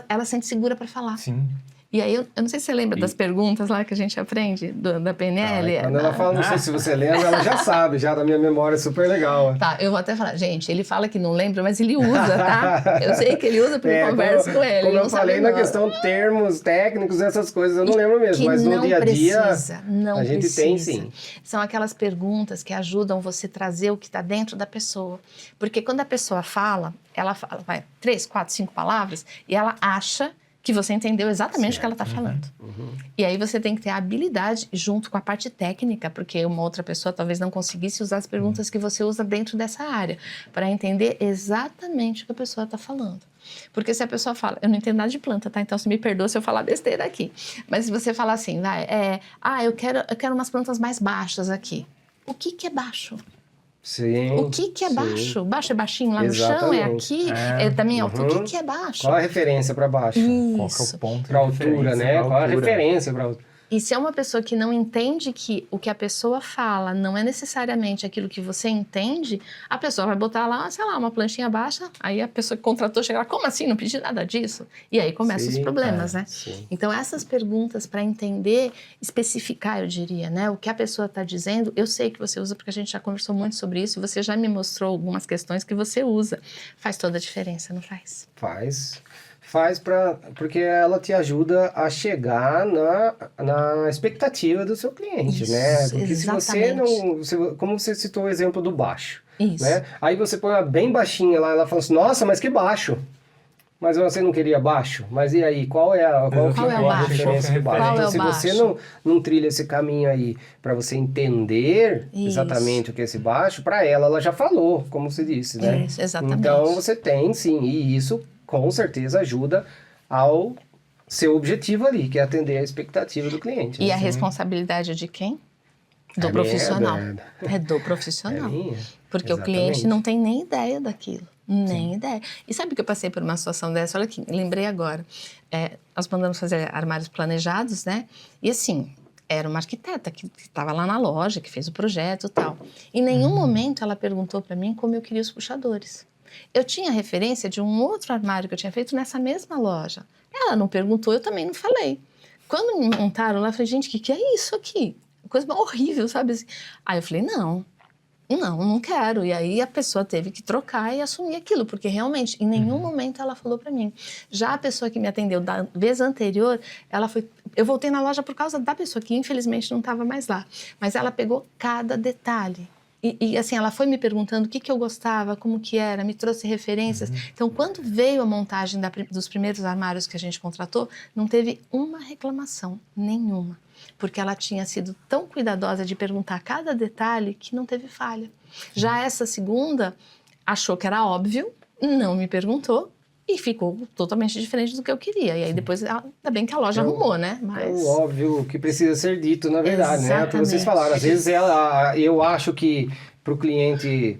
ela sente segura para falar. Sim. E aí, eu não sei se você lembra das perguntas lá que a gente aprende da PNL. Quando ela fala, não sei se você lembra, ela já sabe, já da minha memória, super legal. Tá, eu vou até falar, gente, ele fala que não lembra, mas ele usa, tá? Eu sei que ele usa porque eu converso com ele. Como eu falei na questão termos técnicos, essas coisas, eu não lembro mesmo, mas no dia a dia a gente tem sim. São aquelas perguntas que ajudam você a trazer o que está dentro da pessoa. Porque quando a pessoa fala, ela fala, vai, 3, 4, 5 palavras, e ela acha que você entendeu exatamente o que ela está falando. E aí você tem que ter a habilidade junto com a parte técnica, porque uma outra pessoa talvez não conseguisse usar as perguntas que você usa dentro dessa área, para entender exatamente o que a pessoa está falando. Porque se a pessoa fala, eu não entendo nada de planta, tá? Então, se me perdoa se eu falar besteira aqui. Mas se você falar assim, eu quero umas plantas mais baixas aqui. O que é baixo? Sim, o que é baixo? Baixo é baixinho lá no chão? É aqui? É da minha altura? O que é baixo? Qual a referência para baixo? Isso. Qual que é o ponto para altura, né? Qual a referência para altura? E se é uma pessoa que não entende que o que a pessoa fala não é necessariamente aquilo que você entende, a pessoa vai botar lá, sei lá, uma planchinha baixa, aí a pessoa que contratou chega lá, como assim? Não pedi nada disso. E aí começam os problemas, né? Sim. Então, essas perguntas para entender, especificar, eu diria, né? O que a pessoa está dizendo, eu sei que você usa porque a gente já conversou muito sobre isso e você já me mostrou algumas questões que você usa. Faz toda a diferença, não faz? Faz porque ela te ajuda a chegar na expectativa do seu cliente, isso, né? Porque exatamente. se você não... Como você citou o exemplo do baixo, isso. Né? Aí você põe ela bem baixinha lá, ela fala assim, nossa, mas que baixo. Mas você não queria baixo? Mas e aí, qual é a referência do baixo? Então, se você não trilha esse caminho aí para você entender exatamente o que é esse baixo, para ela já falou, como você disse, né? Isso, exatamente. Então, você tem sim, e isso com certeza ajuda ao seu objetivo ali, que é atender a expectativa do cliente. E a responsabilidade é de quem? Do profissional. É do profissional. Minha. Porque Exatamente. o cliente não tem nem ideia daquilo. Nem ideia. E sabe que eu passei por uma situação dessa? Olha aqui, lembrei agora. Nós mandamos fazer armários planejados, né? E assim, era uma arquiteta que estava lá na loja, que fez o projeto e tal. Em nenhum momento ela perguntou para mim como eu queria os puxadores. Eu tinha referência de um outro armário que eu tinha feito nessa mesma loja. Ela não perguntou, eu também não falei. Quando me montaram lá, eu falei, gente, o que é isso aqui? Coisa horrível, sabe? Aí eu falei, não quero. E aí a pessoa teve que trocar e assumir aquilo, porque realmente em nenhum momento ela falou para mim. Já a pessoa que me atendeu da vez anterior, eu voltei na loja por causa da pessoa que infelizmente não estava mais lá. Mas ela pegou cada detalhe. E assim, ela foi me perguntando o que eu gostava, como que era, me trouxe referências. Então, quando veio a montagem dos primeiros armários que a gente contratou, não teve uma reclamação, nenhuma. Porque ela tinha sido tão cuidadosa de perguntar cada detalhe que não teve falha. Já essa segunda achou que era óbvio, não me perguntou e ficou totalmente diferente do que eu queria. E aí depois, ainda bem que a loja arrumou, né? Mas... É o óbvio que precisa ser dito, na verdade, Exatamente. né? O que vocês falaram. Às vezes eu acho que para o cliente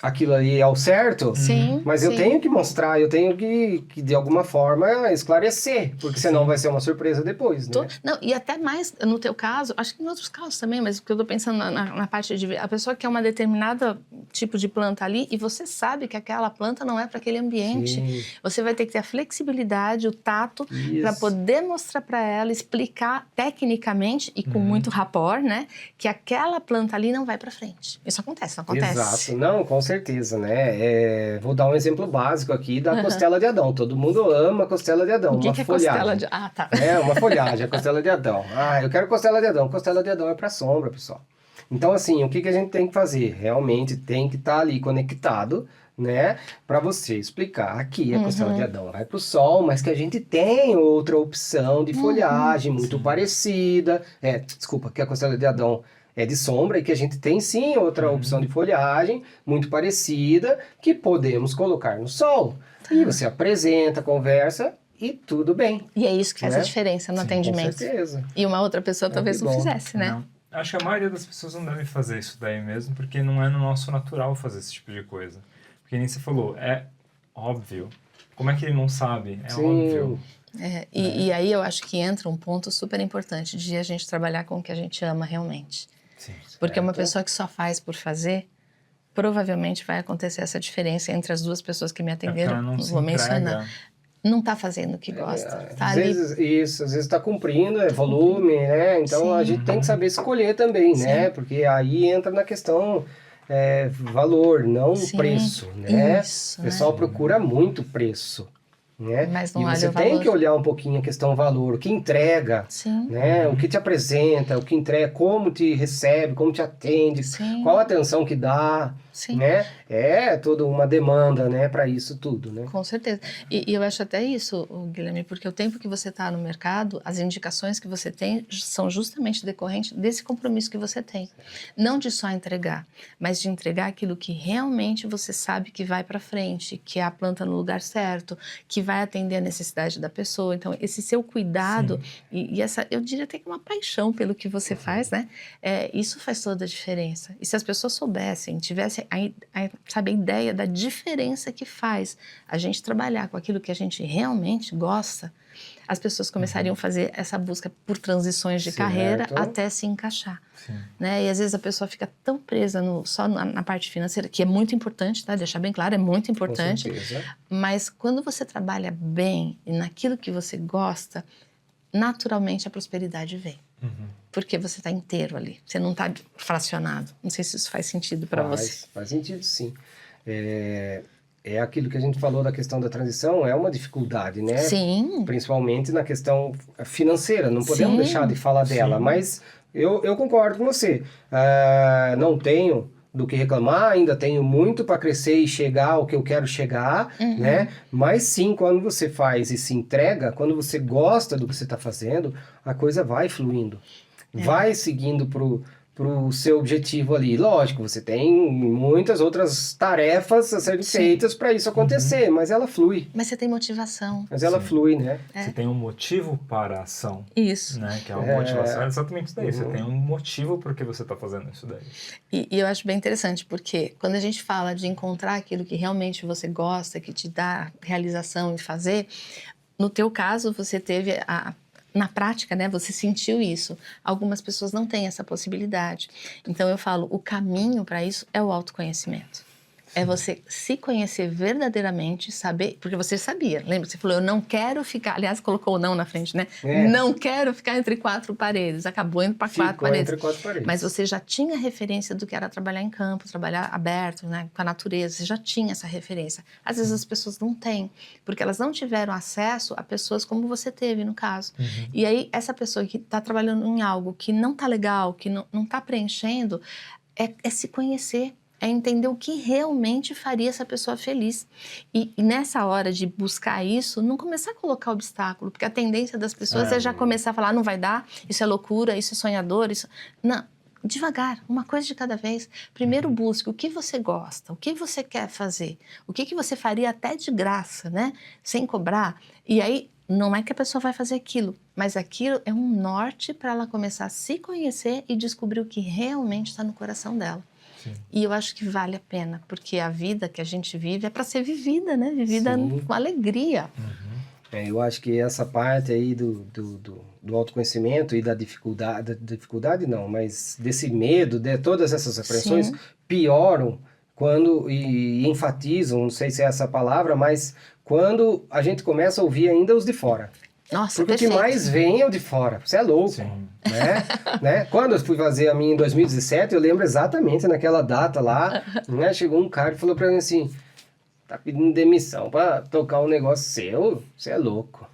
aquilo ali é o certo, sim, mas eu tenho que mostrar, eu tenho que de alguma forma esclarecer, porque senão vai ser uma surpresa depois, né? Não, e até mais no teu caso, acho que em outros casos também, mas o que eu tô pensando na parte de a pessoa quer uma determinada tipo de planta ali e você sabe que aquela planta não é para aquele ambiente. Sim. Você vai ter que ter a flexibilidade, o tato para poder mostrar para ela, explicar tecnicamente e com muito rapport, né, que aquela planta ali não vai para frente. Isso acontece, não acontece? Exato, não, com certeza, né? Vou dar um exemplo básico aqui da costela de Adão. Todo mundo ama a costela de Adão. O que é costela de... Ah, tá. Uma folhagem, a costela de Adão. Eu quero costela de Adão. Costela de Adão é para sombra, pessoal. Então, assim, o que a gente tem que fazer? Realmente tem que estar ali conectado, né? Para você explicar aqui a costela de Adão vai para o sol, mas que a gente tem outra opção de folhagem muito parecida. Desculpa, que a costela de Adão é de sombra e que a gente tem sim outra opção de folhagem muito parecida que podemos colocar no sol. E você apresenta, conversa e tudo bem. E é isso que faz a diferença no atendimento. Com certeza. E uma outra pessoa talvez não fizesse, né? Não. Acho que a maioria das pessoas não deve fazer isso daí mesmo, porque não é no nosso natural fazer esse tipo de coisa. Porque nem você falou, é óbvio. Como é que ele não sabe? É óbvio. E aí eu acho que entra um ponto super importante de a gente trabalhar com o que a gente ama realmente. Sim, porque uma pessoa que só faz por fazer, provavelmente vai acontecer essa diferença entre as duas pessoas que me atenderam, não vou mencionar. Não está fazendo o que gosta. Tá às vezes está cumprindo, é volume, né? Então a gente tem que saber escolher também, né? Porque aí entra na questão valor, não preço, né? Isso, o pessoal procura muito preço. Né? Mas não e olha você o tem valor. que olhar um pouquinho a questão valor, o que entrega, né? O que te apresenta, o que entrega, como te recebe, como te atende, qual a atenção que dá, né? É toda uma demanda, né, para isso tudo, né? Com certeza. E eu acho até isso, Guilherme, porque o tempo que você está no mercado, as indicações que você tem são justamente decorrentes desse compromisso que você tem. Não de só entregar, mas de entregar aquilo que realmente você sabe que vai para frente, que é a planta no lugar certo, que vai atender a necessidade da pessoa. Então, esse seu cuidado e essa, eu diria até que uma paixão pelo que você faz, né? Isso faz toda a diferença. E se as pessoas soubessem, tivessem sabe, a ideia da diferença que faz a gente trabalhar com aquilo que a gente realmente gosta, as pessoas começariam a fazer essa busca por transições de carreira até se encaixar. Né? E às vezes a pessoa fica tão presa só na parte financeira, que é muito importante, tá? Deixar bem claro, é muito importante. Mas quando você trabalha bem e naquilo que você gosta, naturalmente a prosperidade vem. Porque você está inteiro ali, você não está fracionado. Não sei se isso faz sentido para você. Faz sentido, sim. É aquilo que a gente falou da questão da transição, é uma dificuldade, né? Sim. Principalmente na questão financeira, não podemos deixar de falar dela, mas eu concordo com você. Não tenho do que reclamar, ainda tenho muito para crescer e chegar ao que eu quero chegar, né? Mas sim, quando você faz e se entrega, quando você gosta do que você está fazendo, a coisa vai fluindo, vai seguindo pro seu objetivo ali. Lógico, você tem muitas outras tarefas a serem feitas para isso acontecer, mas ela flui. Mas você tem motivação. Mas ela flui, né? Você tem um motivo para a ação. Isso. Né? Que é uma motivação, é exatamente isso daí. Você tem um motivo por que você está fazendo isso daí. E eu acho bem interessante, porque quando a gente fala de encontrar aquilo que realmente você gosta, que te dá realização em fazer, no teu caso, você teve na prática, né, você sentiu isso. Algumas pessoas não têm essa possibilidade. Então eu falo, o caminho para isso é o autoconhecimento. É você se conhecer verdadeiramente, saber, porque você sabia, lembra? Você falou, eu não quero ficar, aliás, colocou o não na frente, né? Não quero ficar entre quatro paredes, acabou indo para quatro paredes. Mas você já tinha referência do que era trabalhar em campo, trabalhar aberto, né, com a natureza, você já tinha essa referência. Às vezes as pessoas não têm, porque elas não tiveram acesso a pessoas como você teve, no caso. E aí, essa pessoa que está trabalhando em algo que não está legal, que não está preenchendo, é se conhecer. É entender o que realmente faria essa pessoa feliz. E nessa hora de buscar isso, não começar a colocar obstáculo, porque a tendência das pessoas é já começar a falar, não vai dar, isso é loucura, isso é sonhador, isso... Não, devagar, uma coisa de cada vez. Primeiro busque o que você gosta, o que você quer fazer, o que você faria até de graça, né? Sem cobrar. E aí, não é que a pessoa vai fazer aquilo, mas aquilo é um norte para ela começar a se conhecer e descobrir o que realmente está no coração dela. E eu acho que vale a pena, porque a vida que a gente vive é para ser vivida, né? Vivida com alegria. Eu acho que essa parte aí do autoconhecimento e da dificuldade não, mas desse medo, de todas essas apreensões pioram quando, e enfatizam, não sei se é essa palavra, mas quando a gente começa a ouvir ainda os de fora. Nossa, porque perfeito. O que mais vem é o de fora. Você é louco. Né? Quando eu fui fazer a minha em 2017, eu lembro exatamente naquela data lá, né? Chegou um cara e falou pra mim assim, tá pedindo demissão pra tocar um negócio seu? Você é louco.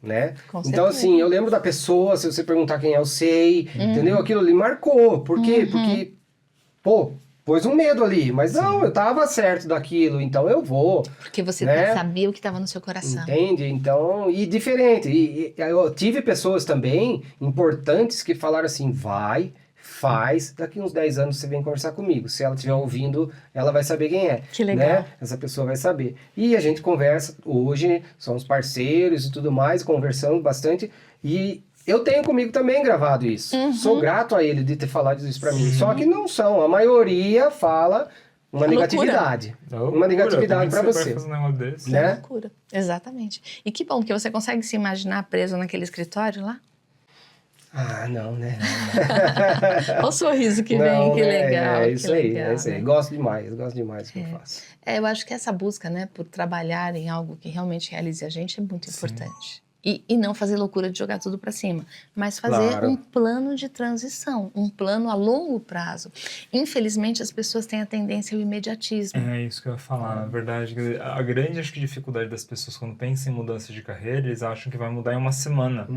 Né? Então, assim, eu lembro da pessoa, se você perguntar quem é, eu sei, entendeu? Aquilo ali marcou. Por quê? Porque, pôs um medo ali, mas não, eu tava certo daquilo, então eu vou. Porque você sabia o que estava no seu coração. Entende? Então, e diferente. E eu tive pessoas também importantes que falaram assim, faz, daqui uns 10 anos você vem conversar comigo. Se ela estiver ouvindo, ela vai saber quem é. Que legal. Né? Essa pessoa vai saber. E a gente conversa hoje, somos parceiros e tudo mais, conversamos bastante, e eu tenho comigo também gravado isso. Sou grato a ele de ter falado isso pra mim. Só que não são. A maioria fala uma negatividade. Uma negatividade para você. É loucura. Exatamente. E que bom, porque você consegue se imaginar preso naquele escritório lá? Ah, não, né? Olha o sorriso que vem, que legal. É isso aí, legal, é isso aí. né? Gosto demais do que eu faço. Eu acho que essa busca, né, por trabalhar em algo que realmente realize a gente é muito importante. E não fazer loucura de jogar tudo para cima, mas fazer um plano de transição, um plano a longo prazo. Infelizmente, as pessoas têm a tendência ao imediatismo. É isso que eu ia falar. Na verdade, a grande acho que dificuldade das pessoas quando pensam em mudança de carreira, eles acham que vai mudar em uma semana.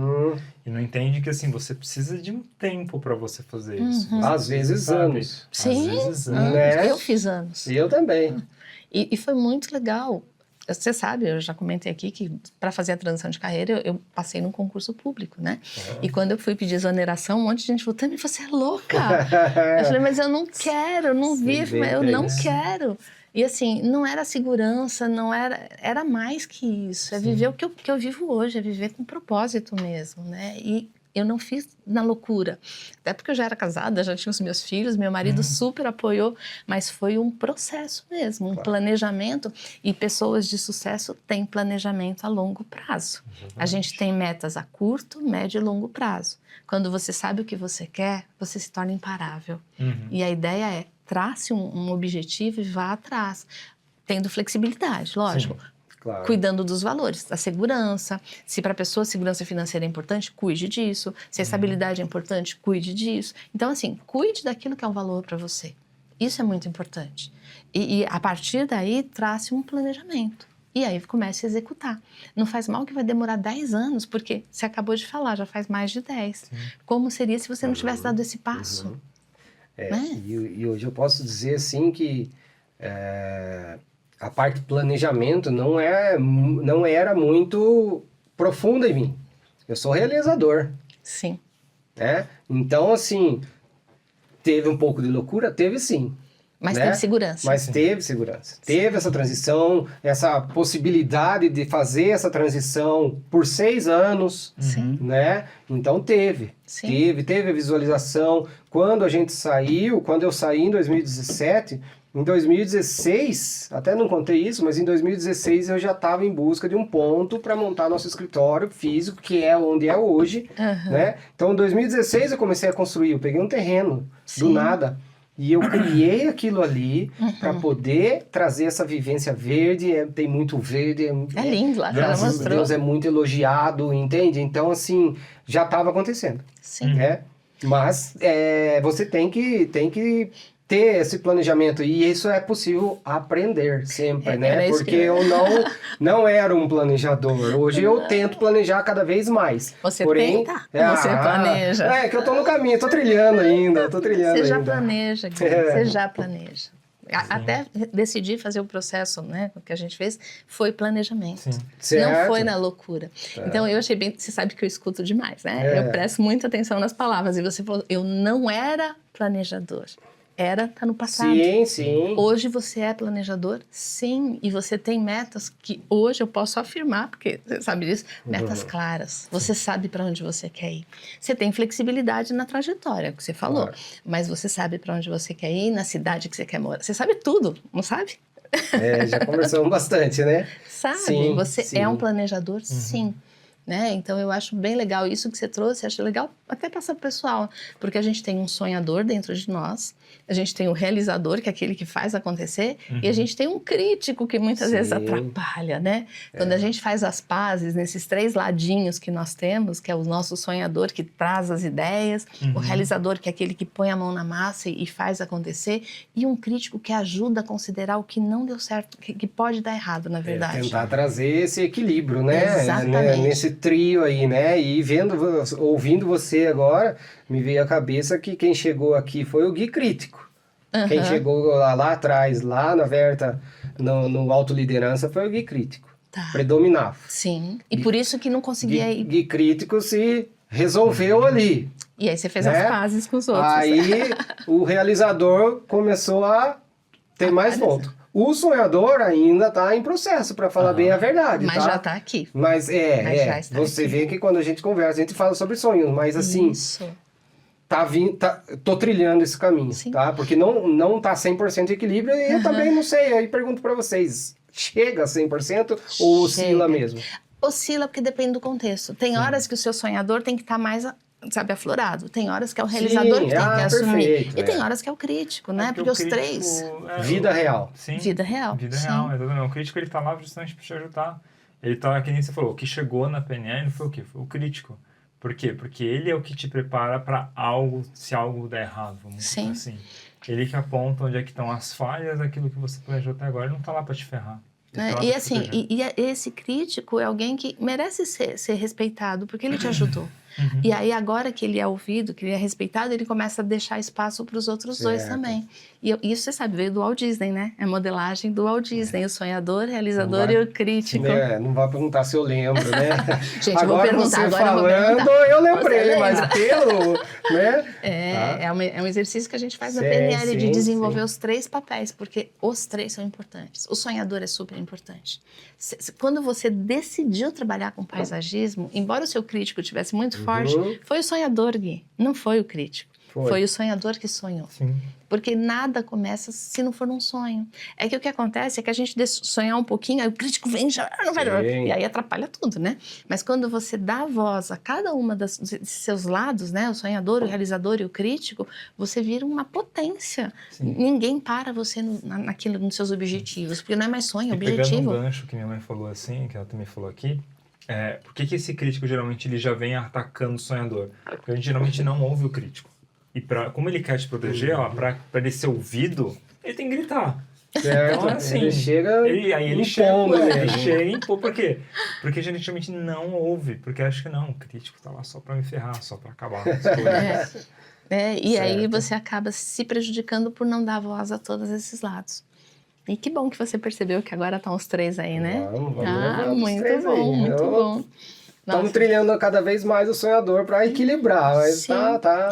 E não entende que assim, você precisa de um tempo para você fazer isso. Às vezes anos. Sim, às vezes anos. Né? Eu fiz anos. Eu também. E foi muito legal. Você sabe, eu já comentei aqui que para fazer a transição de carreira, eu passei num concurso público, né? E quando eu fui pedir exoneração, um monte de gente falou, Tami, você é louca! Eu falei, mas eu não quero, eu não vivo, eu não quero. E assim, não era segurança, não era mais que isso. É viver o que eu vivo hoje, é viver com propósito mesmo, né? E eu não fiz na loucura. Até porque eu já era casada, já tinha os meus filhos, meu marido super apoiou, mas foi um processo mesmo, um planejamento. E pessoas de sucesso têm planejamento a longo prazo. A gente tem metas a curto, médio e longo prazo. Quando você sabe o que você quer, você se torna imparável. E a ideia é, trace um objetivo e vá atrás, tendo flexibilidade, lógico. Claro. Cuidando dos valores, da segurança. Se para a pessoa a segurança financeira é importante, cuide disso. Se a estabilidade é importante, cuide disso. Então, assim, cuide daquilo que é um valor para você. Isso é muito importante. E a partir daí, trace um planejamento. E aí comece a executar. Não faz mal que vai demorar 10 anos, porque você acabou de falar, já faz mais de 10. Como seria se você não tivesse dado esse passo? Né? E hoje eu posso dizer, assim, que... a parte do planejamento não era muito profunda em mim. Eu sou realizador. Sim. Né? Então, assim, teve um pouco de loucura? Teve sim. Mas né? teve segurança. Mas teve segurança. Teve essa transição, essa possibilidade de fazer essa transição por 6 anos. Sim. Né? Então teve. Sim. Teve a visualização. Quando eu saí em 2017... Em 2016, até não contei isso, mas em 2016 eu já estava em busca de um ponto para montar nosso escritório físico, que é onde é hoje, né? Então, em 2016 eu comecei a construir, eu peguei um terreno do nada e eu criei aquilo ali para poder trazer essa vivência verde. Tem muito verde. É lindo lá, graças a Deus, é muito elogiado, entende? Então, assim, já estava acontecendo. Sim. Né? Mas você tem que ter esse planejamento, e isso é possível aprender sempre, né? Porque eu não era um planejador. Hoje eu tento planejar cada vez mais. Você tenta? Você planeja? É que eu tô no caminho, tô trilhando ainda, Você já planeja, Guilherme, você já planeja. Até decidir fazer o processo, né, que a gente fez, foi planejamento. Não foi na loucura. Então, eu achei bem... Você sabe que eu escuto demais, né? Eu presto muita atenção nas palavras. E você falou, eu não era planejador. Tá no passado. Sim. Hoje você é planejador? Sim. E você tem metas que hoje eu posso afirmar, porque você sabe disso, metas claras. Você sabe para onde você quer ir. Você tem flexibilidade na trajetória, que você falou. Mas você sabe para onde você quer ir, na cidade que você quer morar. Você sabe tudo, não sabe? Já conversamos bastante, né? Sabe, você é um planejador, sim. Né? Então eu acho bem legal isso que você trouxe, acho legal até passar para o pessoal, porque a gente tem um sonhador dentro de nós, a gente tem o realizador, que é aquele que faz acontecer, e a gente tem um crítico que muitas vezes atrapalha, né? Quando a gente faz as pazes nesses 3 ladinhos que nós temos, que é o nosso sonhador que traz as ideias, o realizador que é aquele que põe a mão na massa e faz acontecer, e um crítico que ajuda a considerar o que não deu certo, que pode dar errado, na verdade. Tentar trazer esse equilíbrio, né? Exatamente. Nesse trio aí, né? E ouvindo você agora, me veio à cabeça que quem chegou aqui foi o Gui Crítico. Quem chegou lá atrás, lá na Verta, no Autoliderança, foi o Gui Crítico. Predominava. Sim, e por isso que não conseguia ir. Gui Crítico se resolveu ali. E aí você fez as pazes com os outros. Aí o realizador começou a ter mais ponto. O sonhador ainda está em processo, para falar bem a verdade. Mas já está aqui. Mas você vê que quando a gente conversa, a gente fala sobre sonhos, mas assim... tô trilhando esse caminho, Sim. tá? Porque não tá 100% de equilíbrio e eu também não sei. Aí pergunto para vocês, chega a 100% ou oscila mesmo? Oscila porque depende do contexto. Tem horas que o seu sonhador tem que estar mais, sabe, aflorado. Tem horas que é o realizador que tem que assumir. Perfeito, E tem horas que é o crítico, né? Porque os crítico, três... Vida real. Sim. Vida real. Vida sim. real, exatamente. O crítico, ele tá lá justamente para te ajudar. Ele tá, que nem você falou, o que chegou na PNL foi o quê? Foi o crítico. Por quê? Porque ele é o que te prepara para algo, se algo der errado, vamos dizer assim. Ele que aponta onde é que estão as falhas daquilo que você planejou até agora. Ele não tá lá para te ferrar. E assim, esse crítico é alguém que merece ser respeitado, porque ele te ajudou. E aí, agora que ele é ouvido, que ele é respeitado, ele começa a deixar espaço para os outros dois também. E isso, você sabe, veio do Walt Disney, né? É modelagem do Walt Disney, o sonhador, realizador e o crítico. Não vai perguntar se eu lembro, né? Gente, agora eu vou perguntar, você agora falando, eu vou perguntar. eu lembrei, mas pelo... Né? É um exercício que a gente faz na PNL de desenvolver os três papéis, porque os três são importantes. O sonhador é super importante. Quando você decidiu trabalhar com paisagismo, embora o seu crítico tivesse muito forte, foi o sonhador, Gui, não foi o crítico. Foi o sonhador que sonhou. Sim. Porque nada começa se não for um sonho. É que o que acontece é que a gente deixa sonhar um pouquinho, aí o crítico vem já não vai, e aí atrapalha tudo, né? Mas quando você dá voz a cada uma de seus lados, né? O sonhador, o realizador e o crítico, você vira uma potência. Sim. Ninguém para você nos seus objetivos, porque não é mais sonho, é objetivo. Pegando um gancho que minha mãe falou assim, que ela também falou aqui, por que esse crítico geralmente ele já vem atacando o sonhador? Porque a gente geralmente não ouve o crítico. E como ele quer te proteger, para ele ser ouvido, ele tem que gritar. Certo. Então, assim, ele chega ele chega e impõe. Por quê? Porque geralmente não ouve, porque acha que não, o crítico tá lá só para me ferrar, só para acabar com as coisas. E aí você acaba se prejudicando por não dar voz a todos esses lados. E que bom que você percebeu que agora estão os três aí, né? Vamos muito bom, aí. Muito bom. Estamos trilhando cada vez mais o sonhador para equilibrar, mas sim,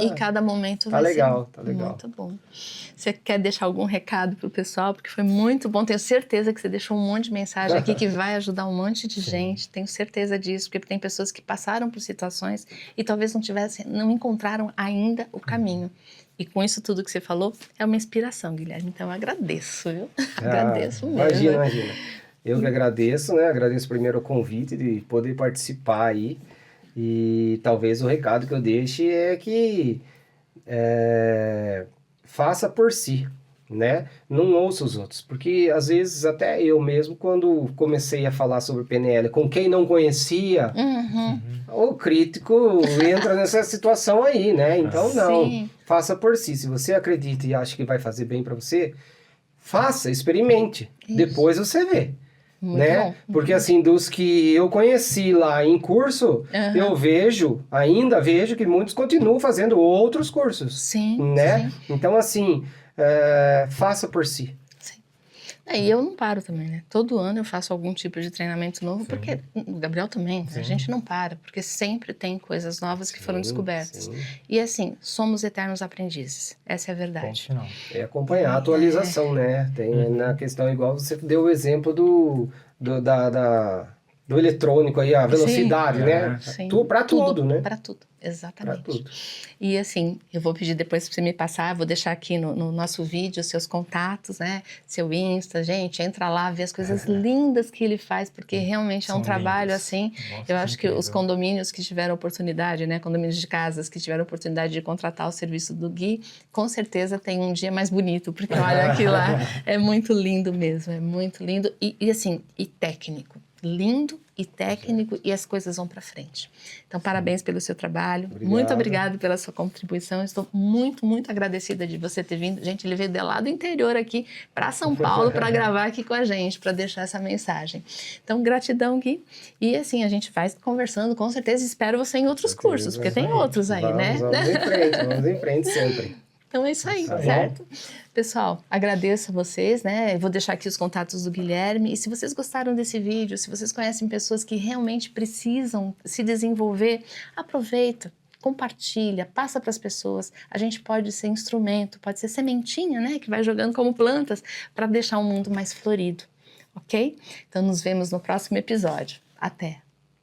e cada momento vai legal, ser muito bom. Você quer deixar algum recado pro pessoal? Porque foi muito bom, tenho certeza que você deixou um monte de mensagem aqui que vai ajudar um monte de gente, tenho certeza disso, porque tem pessoas que passaram por situações e talvez não encontraram ainda o caminho. E com isso tudo que você falou, é uma inspiração, Guilherme, então eu agradeço, viu? Agradeço mesmo. Imagina. Eu que agradeço, né? Agradeço primeiro o convite de poder participar aí. E talvez o recado que eu deixe é que faça por si, né? Não ouça os outros. Porque às vezes até eu mesmo, quando comecei a falar sobre PNL com quem não conhecia, o crítico entra nessa situação aí, né? Então não, faça por si. Se você acredita e acha que vai fazer bem para você, faça, experimente. Isso. Depois você vê. Muito né? bom. Porque assim, dos que eu conheci lá em curso, eu ainda vejo que muitos continuam fazendo outros cursos. Sim, né? sim. Então assim, faça por si. E eu não paro também, né? Todo ano eu faço algum tipo de treinamento novo, porque o Gabriel também, a gente não para, porque sempre tem coisas novas que foram descobertas. E assim, somos eternos aprendizes, essa é a verdade. É acompanhar a atualização, né? Tem na questão, igual você deu o exemplo do eletrônico aí, a velocidade, né? Para tudo, né? Para tudo, exatamente. Pra tudo. E assim, eu vou pedir depois para você me passar, vou deixar aqui no nosso vídeo seus contatos, né? Seu Insta, gente, entra lá, vê as coisas lindas que ele faz, porque realmente é um trabalho assim. Nossa, eu acho que os condomínios que tiveram oportunidade, né? Condomínios de casas que tiveram oportunidade de contratar o serviço do Gui, com certeza tem um dia mais bonito, porque olha aqui lá, é muito lindo mesmo, é muito lindo e assim, e técnico. Lindo e técnico e as coisas vão para frente. Então, parabéns pelo seu trabalho. Muito obrigado pela sua contribuição. Estou muito, muito agradecida de você ter vindo. Gente, ele veio de lá do interior aqui para São Paulo para gravar aqui com a gente, para deixar essa mensagem. Então, gratidão, Gui. E assim, a gente vai conversando, com certeza. Espero você em outros cursos, porque tem outros aí, né? Vamos em frente sempre. Então é isso aí, certo? Pessoal, agradeço a vocês, né? Eu vou deixar aqui os contatos do Guilherme. E se vocês gostaram desse vídeo, se vocês conhecem pessoas que realmente precisam se desenvolver, aproveita, compartilha, passa para as pessoas. A gente pode ser instrumento, pode ser sementinha, né? Que vai jogando como plantas para deixar o mundo mais florido, ok? Então nos vemos no próximo episódio. Até!